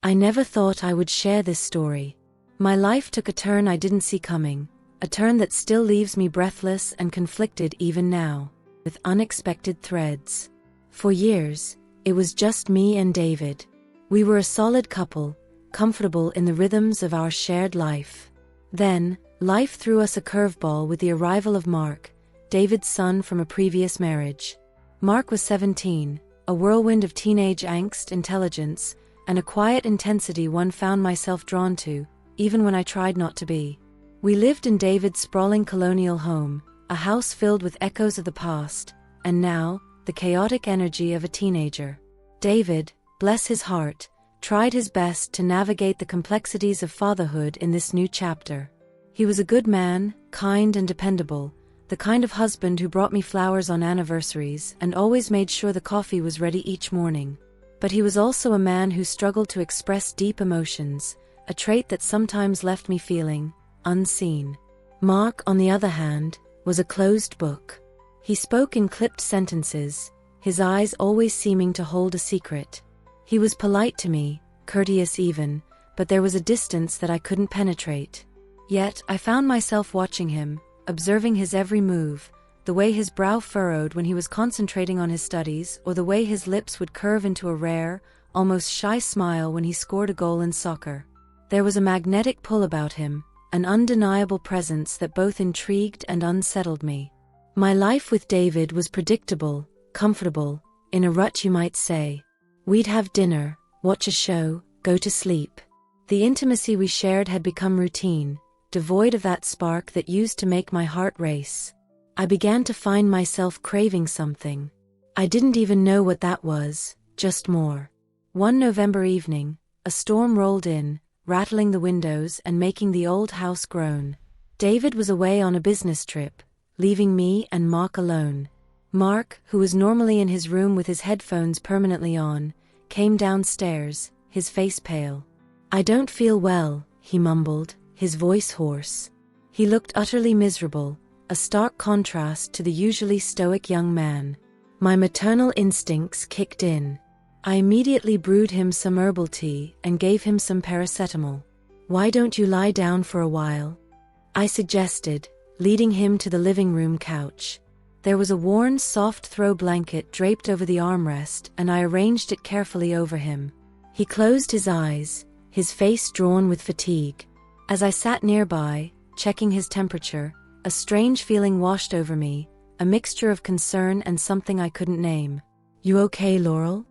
I never thought I would share this story. My life took a turn I didn't see coming, a turn that still leaves me breathless and conflicted even now, with unexpected threads. For years, it was just me and David. We were a solid couple, comfortable in the rhythms of our shared life. Then, life threw us a curveball with the arrival of Mark, David's son from a previous marriage. Mark was 17, a whirlwind of teenage angst, intelligence, and a quiet intensity one found myself drawn to, even when I tried not to be. We lived in David's sprawling colonial home, a house filled with echoes of the past, and now, the chaotic energy of a teenager. David, bless his heart, tried his best to navigate the complexities of fatherhood in this new chapter. He was a good man, kind and dependable, the kind of husband who brought me flowers on anniversaries and always made sure the coffee was ready each morning. But he was also a man who struggled to express deep emotions, a trait that sometimes left me feeling unseen. Mark, on the other hand, was a closed book. He spoke in clipped sentences, his eyes always seeming to hold a secret. He was polite to me, courteous even, but there was a distance that I couldn't penetrate. Yet, I found myself watching him, observing his every move, the way his brow furrowed when he was concentrating on his studies, or the way his lips would curve into a rare, almost shy smile when he scored a goal in soccer. There was a magnetic pull about him, an undeniable presence that both intrigued and unsettled me. My life with David was predictable, comfortable, in a rut you might say. We'd have dinner, watch a show, go to sleep. The intimacy we shared had become routine, devoid of that spark that used to make my heart race. I began to find myself craving something. I didn't even know what that was, just more. One November evening, a storm rolled in, rattling the windows and making the old house groan. David was away on a business trip, leaving me and Mark alone. Mark, who was normally in his room with his headphones permanently on, came downstairs, his face pale. "I don't feel well," he mumbled, his voice hoarse. He looked utterly miserable, a stark contrast to the usually stoic young man. My maternal instincts kicked in. I immediately brewed him some herbal tea and gave him some paracetamol. "Why don't you lie down for a while?" I suggested, leading him to the living room couch. There was a worn, soft throw blanket draped over the armrest, and I arranged it carefully over him. He closed his eyes, his face drawn with fatigue. As I sat nearby, checking his temperature, a strange feeling washed over me, a mixture of concern and something I couldn't name. "You okay, Laurel?"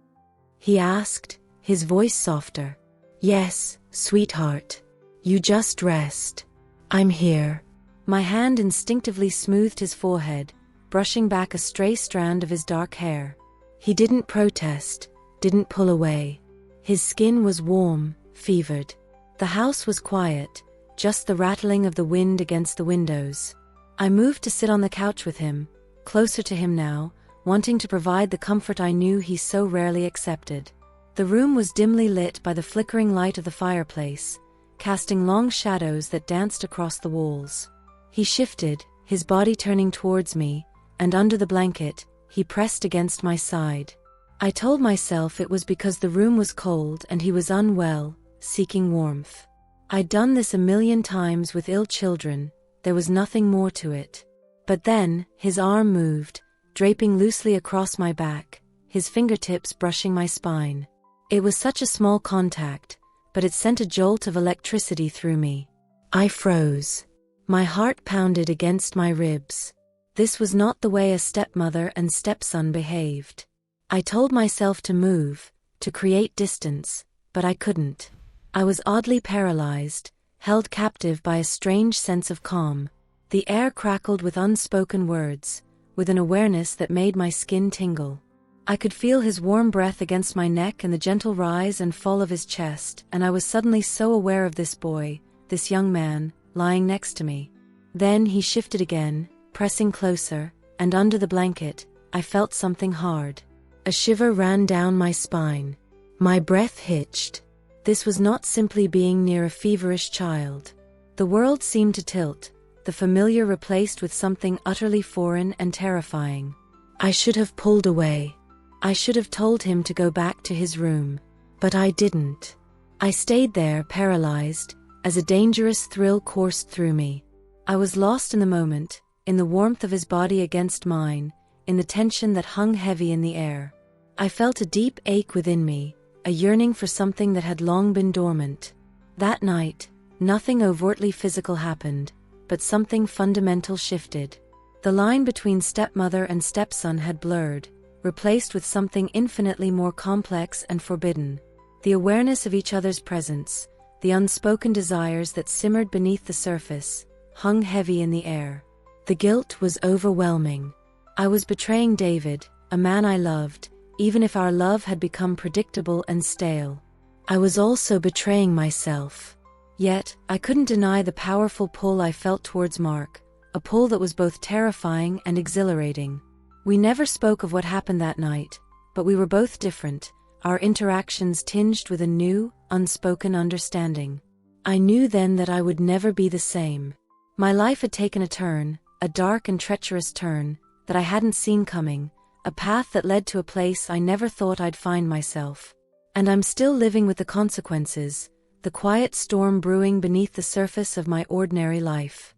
he asked, his voice softer. "Yes, sweetheart. You just rest. I'm here." My hand instinctively smoothed his forehead, brushing back a stray strand of his dark hair. He didn't protest, didn't pull away. His skin was warm, fevered. The house was quiet, just the rattling of the wind against the windows. I moved to sit on the couch with him, closer to him now, wanting to provide the comfort I knew he so rarely accepted. The room was dimly lit by the flickering light of the fireplace, casting long shadows that danced across the walls. He shifted, his body turning towards me, and under the blanket, he pressed against my side. I told myself it was because the room was cold and he was unwell, seeking warmth. I'd done this a million times with ill children, there was nothing more to it. But then, his arm moved, draping loosely across my back, his fingertips brushing my spine. It was such a small contact, but it sent a jolt of electricity through me. I froze. My heart pounded against my ribs. This was not the way a stepmother and stepson behaved. I told myself to move, to create distance, but I couldn't. I was oddly paralyzed, held captive by a strange sense of calm. The air crackled with unspoken words, with an awareness that made my skin tingle. I could feel his warm breath against my neck and the gentle rise and fall of his chest, and I was suddenly so aware of this boy, this young man, lying next to me. Then he shifted again, pressing closer, and under the blanket, I felt something hard. A shiver ran down my spine. My breath hitched. This was not simply being near a feverish child. The world seemed to tilt, the familiar replaced with something utterly foreign and terrifying. I should have pulled away. I should have told him to go back to his room. But I didn't. I stayed there, paralyzed, as a dangerous thrill coursed through me. I was lost in the moment, in the warmth of his body against mine, in the tension that hung heavy in the air. I felt a deep ache within me, a yearning for something that had long been dormant. That night, nothing overtly physical happened, but something fundamental shifted. The line between stepmother and stepson had blurred, replaced with something infinitely more complex and forbidden. The awareness of each other's presence, the unspoken desires that simmered beneath the surface, hung heavy in the air. The guilt was overwhelming. I was betraying David, a man I loved, even if our love had become predictable and stale. I was also betraying myself. Yet, I couldn't deny the powerful pull I felt towards Mark, a pull that was both terrifying and exhilarating. We never spoke of what happened that night, but we were both different, our interactions tinged with a new, unspoken understanding. I knew then that I would never be the same. My life had taken a turn, a dark and treacherous turn, that I hadn't seen coming, a path that led to a place I never thought I'd find myself. And I'm still living with the consequences, the quiet storm brewing beneath the surface of my ordinary life.